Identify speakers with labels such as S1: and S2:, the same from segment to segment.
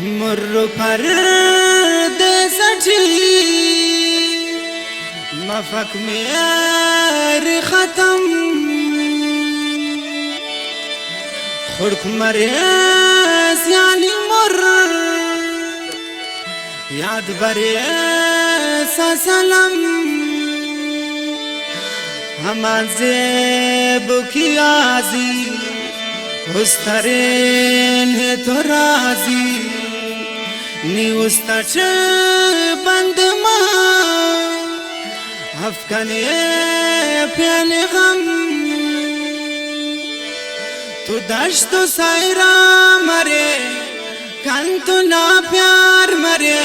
S1: मुर्र परदेसठी मफक मेरी खत्म खुर्क मरेस यानी मुर्र याद बरेस सलम हमारे बुकियाजी उस्तरेन है तो राजी नी उस्तच बंद माँ अफगाने प्याले गम तू दश्त सायरा मरे कन तो ना प्यार मरे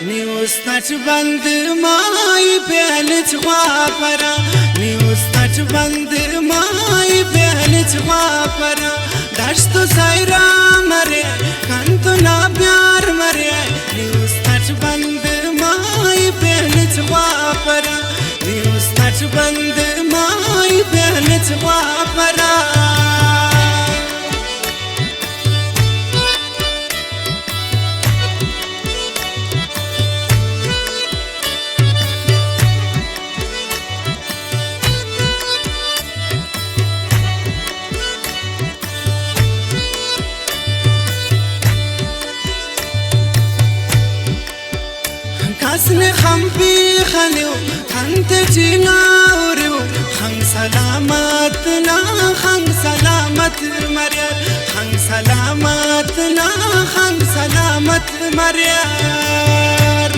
S1: नी उस्तच बंद माई प्याले छुआ परा नी उस्तच बंद माई प्याले छुआ परा दश्त सायरा मरे कन तो ना प्यार मरे नी उस्तच बंद माई प्याले छुआ परा नी उस्तच बंद माई प्याले छुआ परा حسن خمبي خلو خنت جناورو خن سلامتنا خن سلامت مرير خن سلامتنا خن سلامت مرير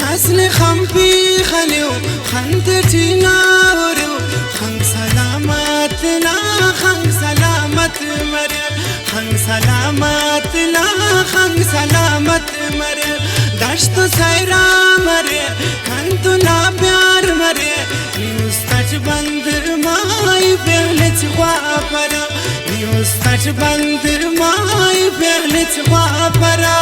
S1: حسن خمبي خلو خنت جناورو خن سلامتنا خن سلامت مرير خن سلامتنا خن سلامت مرير دشت سيرا مرير كنت نا प्यार مرير निउस्तच बंद माई पहले छुआ परा निउस्तच बंद माई पहले छुआ परा